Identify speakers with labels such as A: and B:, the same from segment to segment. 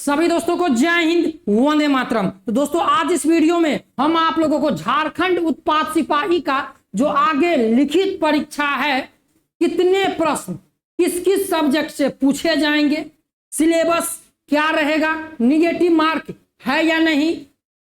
A: सभी दोस्तों को जय हिंद, वंदे मातरम। तो दोस्तों आज इस वीडियो में हम आप लोगों को झारखंड उत्पाद सिपाही का जो आगे लिखित परीक्षा है, कितने प्रश्न किस किस सब्जेक्ट से पूछे जाएंगे, सिलेबस क्या रहेगा, निगेटिव मार्क है या नहीं,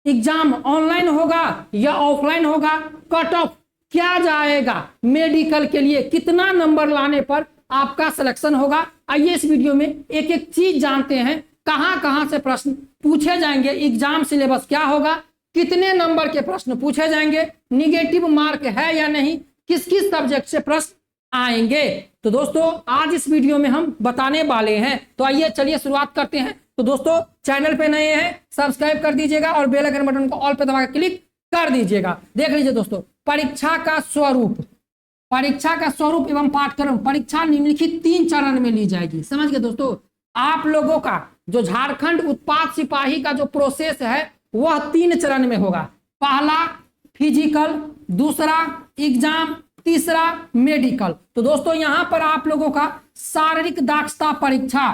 A: एग्जाम ऑनलाइन होगा या ऑफलाइन होगा, कट ऑफ क्या जाएगा, मेडिकल के लिए कितना नंबर लाने पर आपका सिलेक्शन होगा। आइए इस वीडियो में एक एक चीज जानते हैं, कहां कहां से प्रश्न पूछे जाएंगे, एग्जाम सिलेबस क्या होगा, कितने नंबर के प्रश्न पूछे जाएंगे, निगेटिव मार्क है या नहीं, किस किस सब्जेक्ट से प्रश्न आएंगे। तो दोस्तों आज इस वीडियो में हम बताने वाले हैं। तो आइए चलिए शुरुआत करते हैं। तो दोस्तों चैनल पे नए हैं सब्सक्राइब कर दीजिएगा और बेल आइकन बटन को ऑल पे दबा के क्लिक कर दीजिएगा। देख लीजिए दोस्तों, परीक्षा का स्वरूप एवं पाठ्यक्रम। परीक्षा निम्नलिखित 3 चरण में ली जाएगी। समझ गए दोस्तों, आप लोगों का जो झारखंड उत्पाद सिपाही का जो प्रोसेस है वह 3 चरण में होगा। पहला फिजिकल, दूसरा एग्जाम, तीसरा मेडिकल। तो दोस्तों यहां पर आप लोगों का शारीरिक दक्षता परीक्षा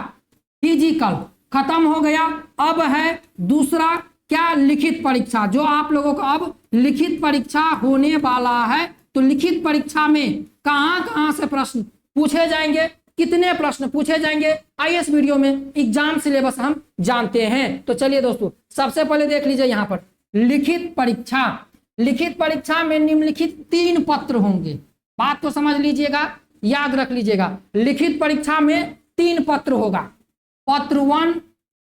A: फिजिकल खत्म हो गया, अब है दूसरा क्या, लिखित परीक्षा, जो आप लोगों का अब लिखित परीक्षा होने वाला है। तो लिखित परीक्षा में कहां कहां से प्रश्न पूछे जाएंगे, कितने प्रश्न पूछे जाएंगे, आइए इस वीडियो में एग्जाम सिलेबस हम जानते हैं। तो चलिए दोस्तों सबसे पहले देख लीजिए यहां पर लिखित परीक्षा। लिखित परीक्षा में निम्नलिखित 3 पत्र होंगे। बात को समझ लीजिएगा, याद रख लीजिएगा। लिखित परीक्षा में 3 पत्र होगा, पत्र 1,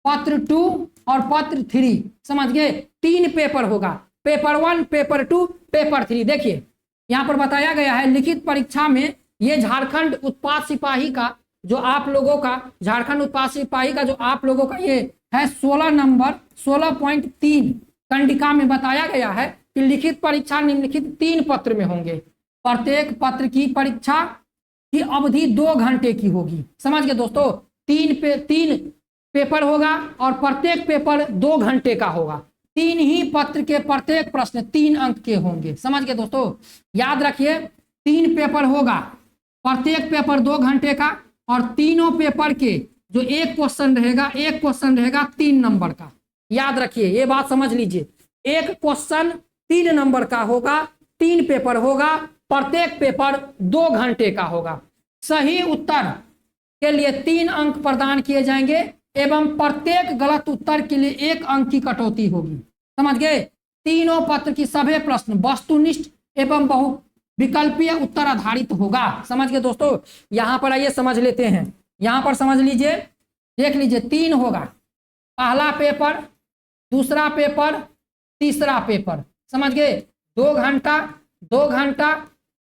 A: पत्र 2 और पत्र 3। समझ गए, 3 पेपर होगा, पेपर 1, पेपर 2, पेपर 3। देखिए यहां पर बताया गया है लिखित परीक्षा में ये झारखंड उत्पाद सिपाही का जो आप लोगों का झारखंड उत्पाद सिपाही का जो आप लोगों का ये है 16 नंबर 16.3 कंडिका में बताया गया है कि लिखित परीक्षा निम्नलिखित 3 पत्र में होंगे। प्रत्येक पत्र की परीक्षा की अवधि 2 घंटे की होगी। समझ गए दोस्तों, 3 पेपर होगा और प्रत्येक पेपर 2 घंटे का होगा। 3 ही पत्र के प्रत्येक प्रश्न 3 अंक के होंगे। समझ गए दोस्तों, याद रखिए 3 पेपर होगा, प्रत्येक पेपर 2 घंटे का और तीनों पेपर के जो एक क्वेश्चन रहेगा 3 नंबर का। याद रखिए ये बात समझ लीजिए, एक क्वेश्चन 3 नंबर का होगा, 3 पेपर होगा, प्रत्येक पेपर 2 घंटे का होगा। सही उत्तर के लिए 3 अंक प्रदान किए जाएंगे एवं प्रत्येक गलत उत्तर के लिए 1 अंक की कटौती होगी। समझ गए, तीनों पत्र की सभी प्रश्न वस्तुनिष्ठ एवं बहु विकल्पीय उत्तर आधारित होगा। समझ गए दोस्तों, यहां पर आइए समझ लेते हैं। यहां पर समझ लीजिए, देख लीजिए 3 होगा, पहला पेपर, दूसरा पेपर, तीसरा पेपर। समझ गए, 2 घंटा 2 घंटा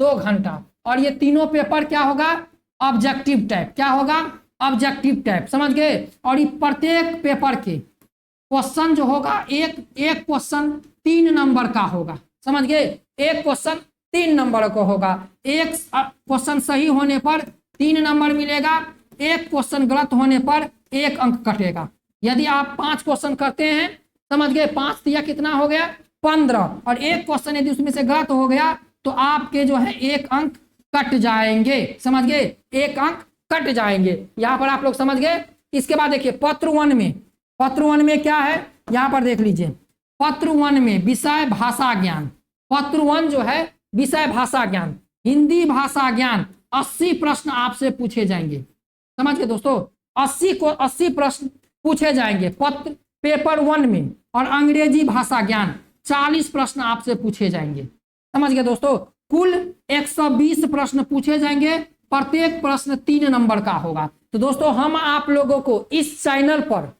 A: 2 घंटा। और ये तीनों पेपर क्या होगा, ऑब्जेक्टिव टाइप। क्या होगा, ऑब्जेक्टिव टाइप। समझ गए, और ये प्रत्येक पेपर के क्वेश्चन जो होगा एक क्वेश्चन 3 नंबर का होगा। समझ गए, एक क्वेश्चन 3 नंबर का होगा। एक क्वेश्चन सही होने पर 3 नंबर मिलेगा, एक क्वेश्चन गलत होने पर 1 अंक कटेगा। यदि आप 5 क्वेश्चन करते हैं, समझ गए, 5 दिया कितना हो गया 15, और एक क्वेश्चन यदि उसमें से गलत हो गया तो आपके जो है 1 अंक कट जाएंगे। समझ गए, 1 अंक कट जाएंगे। यहाँ पर आप लोग समझ गए। इसके बाद देखिए पत्र 1 में क्या है, यहाँ पर देख लीजिए पत्र 1 में विषय भाषा ज्ञान। पत्र 1 जो है विषय भाषा ज्ञान, हिंदी भाषा ज्ञान, 80 प्रश्न आपसे पूछे जाएंगे। समझ गए दोस्तों, 80 प्रश्न पूछे जाएंगे पत्र पेपर 1 में। और अंग्रेजी भाषा ज्ञान 40 प्रश्न आपसे पूछे जाएंगे। समझ गए दोस्तों, कुल 120 प्रश्न पूछे जाएंगे, प्रत्येक प्रश्न 3 नंबर का होगा। तो दोस्तों हम आप लोगों को इस चैनल पर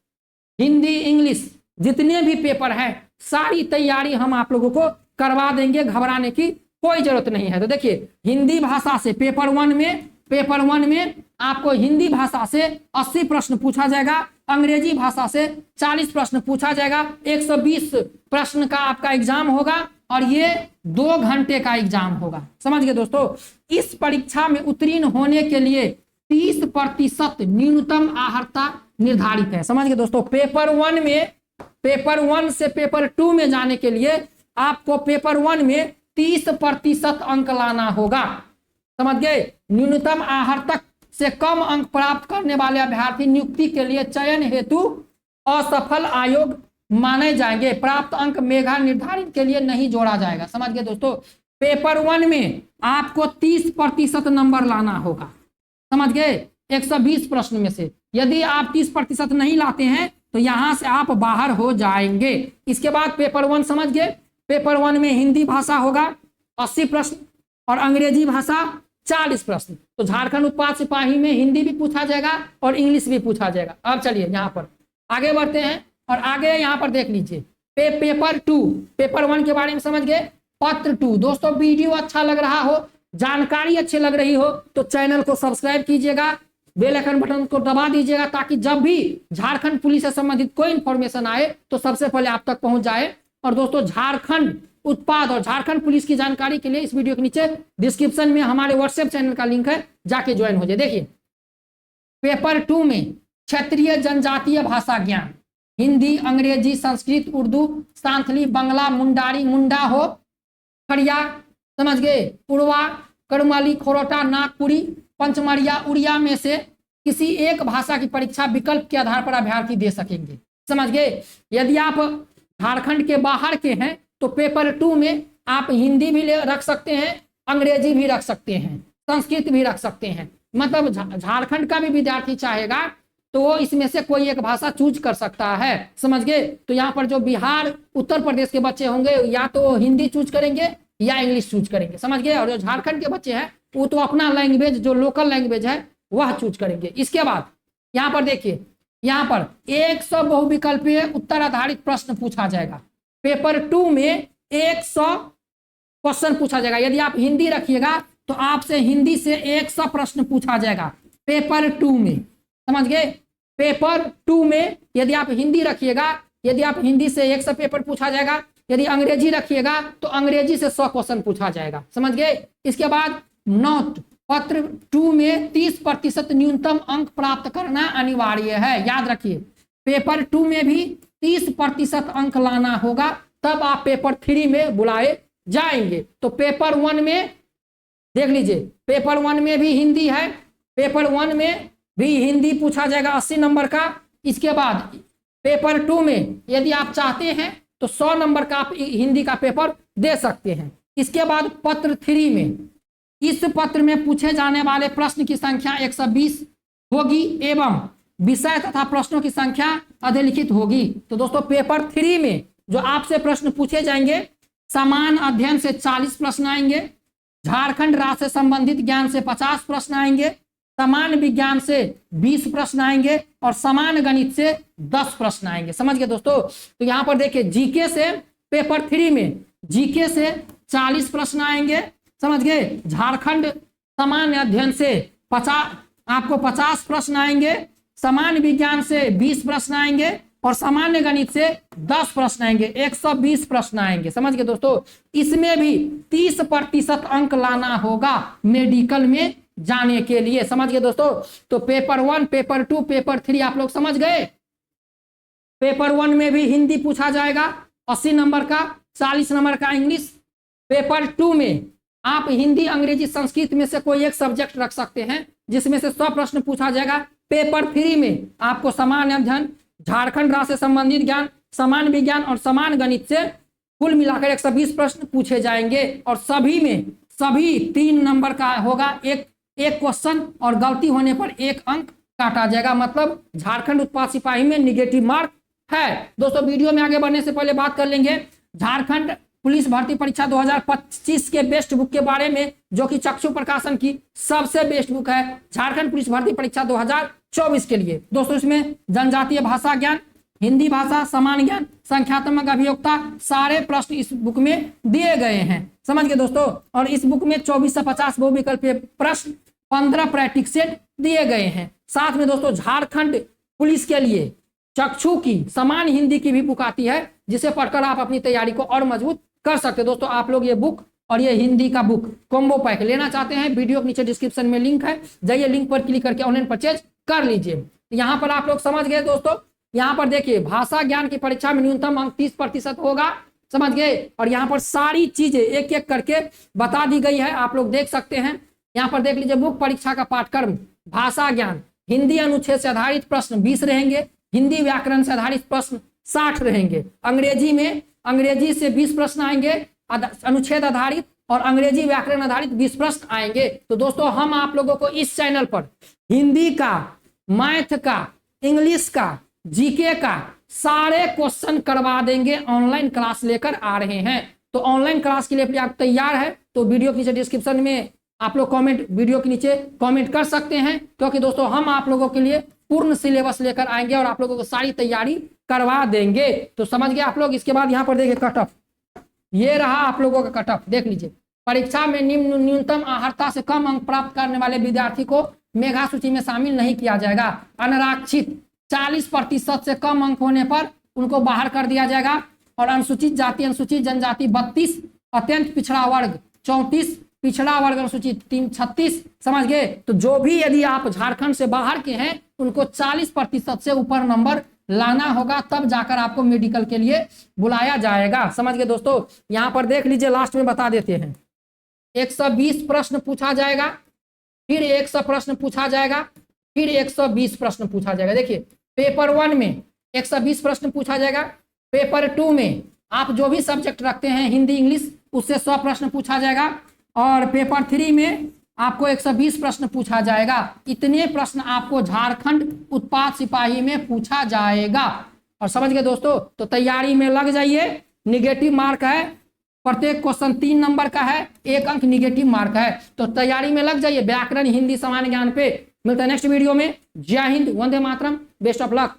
A: हिंदी इंग्लिश जितने भी पेपर है सारी तैयारी हम आप लोगों को करवा देंगे, घबराने की कोई जरूरत नहीं है। तो देखिए हिंदी भाषा से पेपर 1 में आपको हिंदी भाषा से 80 प्रश्न पूछा जाएगा, अंग्रेजी भाषा से 40 प्रश्न पूछा जाएगा, 120 प्रश्न का आपका एग्जाम होगा और ये 2 घंटे का एग्जाम होगा। समझ गए दोस्तों, इस परीक्षा में उत्तीर्ण होने के लिए 30% न्यूनतम अर्हता निर्धारित है। समझ गए दोस्तों, पेपर 1 से पेपर 2 में जाने के लिए आपको पेपर 1 में 30% अंक लाना होगा। समझ गए, न्यूनतम अर्हता से कम अंक प्राप्त करने वाले अभ्यर्थी नियुक्ति के लिए चयन हेतु असफल आयोग माने जाएंगे। प्राप्त अंक मेधा निर्धारित के लिए नहीं जोड़ा जाएगा। समझ गए दोस्तों। पेपर 1 में आपको 30% नंबर लाना होगा। समझ गए। 120 प्रश्न में से यदि आप 30% नहीं लाते हैं तो यहां से आप बाहर हो जाएंगे। इसके बाद पेपर 1 समझ गए। पेपर 1 में हिंदी भाषा होगा 80 प्रश्न और अंग्रेजी भाषा 40 प्रश्न। तो झारखंड उत्पाद सिपाही में हिंदी भी पूछा जाएगा और इंग्लिश भी पूछा जाएगा। अब चलिए यहाँ पर आगे बढ़ते हैं और आगे यहाँ पर देख लीजिए पेपर 2। पेपर 1 के बारे में समझ गए। पत्र 2 दोस्तों, वीडियो अच्छा लग रहा हो, जानकारी अच्छी लग रही हो तो चैनल को सब्सक्राइब कीजिएगा, बेल आइकन बटन को दबा दीजिएगा ताकि जब भी झारखंड पुलिस से संबंधित कोई इंफॉर्मेशन आए तो सबसे पहले आप तक पहुंच जाए। और दोस्तों झारखंड उत्पाद और झारखंड पुलिस की जानकारी के लिए इस वीडियो के नीचे डिस्क्रिप्शन में हमारे व्हाट्सएप चैनल का लिंक है, जाके ज्वाइन हो जाए। देखिए पेपर 2 में क्षेत्रीय जनजातीय भाषा ज्ञान, हिंदी, अंग्रेजी, संस्कृत, उर्दू, सांथली, बंगला, मुंडारी, मुंडा हो, खड़िया, समझ गए, उड़वा, कड़माली, खोरोटा, नागपुरी, पंचमरिया, उड़िया में से किसी एक भाषा की परीक्षा विकल्प के आधार पर अभ्यर्थी दे सकेंगे। समझ गए। यदि आप झारखंड के बाहर के हैं तो पेपर 2 में आप हिंदी भी रख सकते हैं, अंग्रेजी भी रख सकते हैं, संस्कृत भी रख सकते हैं। मतलब झारखंड का भी विद्यार्थी चाहेगा तो वो इसमें से कोई एक भाषा चूज कर सकता है। समझ गए। तो यहाँ पर जो बिहार, उत्तर प्रदेश के बच्चे होंगे या तो हिंदी चूज करेंगे या इंग्लिश चूज करेंगे। समझ गए। और जो झारखंड के बच्चे हैं वो तो अपना लैंग्वेज, जो लोकल लैंग्वेज है वह चूज करेंगे। इसके बाद यहाँ पर देखिए, यहाँ पर 100 बहुविकल्पीय उत्तर आधारित प्रश्न पूछा जाएगा। पेपर 2 में 100 क्वेश्चन पूछा जाएगा। यदि आप हिंदी रखिएगा तो आपसे हिंदी से 100 प्रश्न पूछा जाएगा पेपर 2 में। समझ गए। पेपर 2 में यदि आप हिंदी रखिएगा, यदि आप हिंदी से 100 पेपर पूछा जाएगा, यदि अंग्रेजी रखिएगा तो अंग्रेजी से 100 क्वेश्चन पूछा जाएगा। समझ गए। इसके बाद नोट, पत्र 2 में 30% न्यूनतम अंक प्राप्त करना अनिवार्य है। याद रखिए पेपर 2 में भी 30% अंक लाना होगा, तब आप पेपर 3 में बुलाए जाएंगे। तो पेपर 1 में देख लीजिए, पेपर 1 में भी हिंदी है, पेपर 1 में भी हिंदी पूछा जाएगा 80 नंबर का। इसके बाद पेपर 2 में यदि आप चाहते हैं तो 100 नंबर का आप हिंदी का पेपर दे सकते हैं। इसके बाद पत्र 3 में, इस पत्र में पूछे जाने वाले प्रश्न की संख्या 120 होगी एवं विषय तथा प्रश्नों की संख्या अधिलिखित होगी। तो दोस्तों पेपर 3 में जो आपसे प्रश्न पूछे जाएंगे, समान अध्ययन से 40 प्रश्न आएंगे, झारखंड राज्य से संबंधित ज्ञान से 50 प्रश्न आएंगे, समान विज्ञान से 20 प्रश्न आएंगे और समान गणित से 10 प्रश्न आएंगे। समझ गए दोस्तों। तो यहाँ पर देखिए जीके से पेपर 3 में जीके से 40 प्रश्न आएंगे। समझ गए। झारखंड सामान्य अध्ययन से 50 प्रश्न आएंगे, समान विज्ञान से 20 प्रश्न आएंगे और सामान्य गणित से 10 प्रश्न आएंगे, 120 प्रश्न आएंगे। समझ गए दोस्तों। इसमें भी 30% अंक लाना होगा मेडिकल में जाने के लिए। समझ गए दोस्तों। तो पेपर 1, पेपर 2, पेपर 3 आप लोग समझ गए। पेपर 1 में भी हिंदी पूछा जाएगा 80 नंबर का, 40 नंबर का इंग्लिश। पेपर 2 में आप हिंदी, अंग्रेजी, संस्कृत में से कोई एक सब्जेक्ट रख सकते हैं जिसमें से 100 प्रश्न पूछा जाएगा। पेपर 3 में आपको समान अध्ययन, झारखंड राज्य से संबंधित ज्ञान, समान विज्ञान और समान गणित से कुल मिलाकर 120 प्रश्न पूछे जाएंगे और सभी में 3 नंबर का होगा। एक क्वेश्चन और गलती होने पर 1 अंक काटा जाएगा। मतलब झारखंड उत्पाद सिपाही में निगेटिव मार्क है। दोस्तों वीडियो में आगे बढ़ने से पहले बात कर लेंगे झारखंड पुलिस भर्ती परीक्षा 2025 के बेस्ट बुक के बारे में, जो कि चक्षु प्रकाशन की सबसे बेस्ट बुक है झारखंड पुलिस भर्ती परीक्षा 2024 के लिए। दोस्तों इसमें जनजातीय भाषा ज्ञान, हिंदी भाषा, समान ज्ञान, संख्यात्मक अभियोक्ता, सारे प्रश्न इस बुक में दिए गए हैं। समझ गए दोस्तों। और इस बुक में 24 से 50 बहुविकल्पीय प्रश्न, 15 प्रैक्टिस सेट दिए गए हैं। साथ में दोस्तों झारखंड पुलिस के लिए चक्षु की समान हिंदी की भी बुक आती है, जिसे पढ़कर आप अपनी तैयारी को और मजबूत कर सकते हैं। दोस्तों आप लोग ये बुक और ये हिंदी का बुक कॉम्बो पैक लेना चाहते हैं, वीडियो के नीचे डिस्क्रिप्शन में लिंक है, जाइए लिंक पर क्लिक करके ऑनलाइन परचेज कर लीजिए। यहाँ पर आप लोग समझ गए दोस्तों। यहाँ पर देखिए भाषा ज्ञान की परीक्षा में न्यूनतम अंक 30% होगा। समझ गए। और यहाँ पर सारी चीजें एक एक करके बता दी गई है, आप लोग देख सकते हैं। यहाँ पर देख लीजिए, मुख्य परीक्षा का पाठ्यक्रम भाषा ज्ञान, हिंदी अनुच्छेद से आधारित प्रश्न 20 रहेंगे, हिंदी व्याकरण से आधारित प्रश्न 60 रहेंगे। अंग्रेजी से 20 प्रश्न आएंगे अनुच्छेद आधारित, और अंग्रेजी व्याकरण आधारित 20 प्रश्न आएंगे। तो दोस्तों हम आप लोगों को इस चैनल पर हिंदी का, मैथ का, इंग्लिश का, जीके का सारे क्वेश्चन करवा देंगे। ऑनलाइन क्लास लेकर आ रहे हैं। तो ऑनलाइन क्लास के लिए भी आप तैयार है तो वीडियो के नीचे डिस्क्रिप्शन में आप लोग वीडियो के नीचे कमेंट कर सकते हैं, क्योंकि दोस्तों हम आप लोगों के लिए पूर्ण सिलेबस लेकर आएंगे और आप लोगों को सारी तैयारी करवा देंगे। तो समझ गए आप लोग। इसके बाद यहाँ पर देखिए कट ऑफ, ये रहा आप लोगों का कट ऑफ, देख लीजिए। परीक्षा में न्यूनतम अर्हता से कम अंक प्राप्त करने वाले विद्यार्थी को मेधा सूची में शामिल नहीं किया जाएगा। अनारक्षित 40% से कम अंक होने पर उनको बाहर कर दिया जाएगा। और अनुसूचित जाति, अनुसूचित जनजाति 32, अत्यंत पिछड़ा वर्ग 34, पिछड़ा वर्ग अनुसूचित 36, समझ गए। तो जो भी यदि आप झारखंड से बाहर के हैं उनको 40% से ऊपर नंबर लाना होगा, तब जाकर आपको मेडिकल के लिए बुलाया जाएगा। समझ गए दोस्तों। यहाँ पर देख लीजिए, लास्ट में बता देते हैं। 120 प्रश्न पूछा जाएगा, फिर 100 प्रश्न पूछा जाएगा, फिर 120 प्रश्न पूछा जाएगा। देखिए पेपर 1 में 120 प्रश्न पूछा जाएगा, पेपर 2 में आप जो भी सब्जेक्ट रखते हैं हिंदी इंग्लिश उससे 100 प्रश्न पूछा जाएगा, और पेपर 3 में आपको 120 प्रश्न पूछा जाएगा। इतने प्रश्न आपको झारखंड उत्पाद सिपाही में पूछा जाएगा। और समझ गए दोस्तों। तो तैयारी में लग जाइए। निगेटिव मार्क है, प्रत्येक क्वेश्चन 3 नंबर का है, 1 अंक निगेटिव मार्क है। तो तैयारी में लग जाइए व्याकरण, हिंदी, सामान्य ज्ञान पे। मिलता है नेक्स्ट वीडियो में। जय Hind, Vande Mataram, best of luck.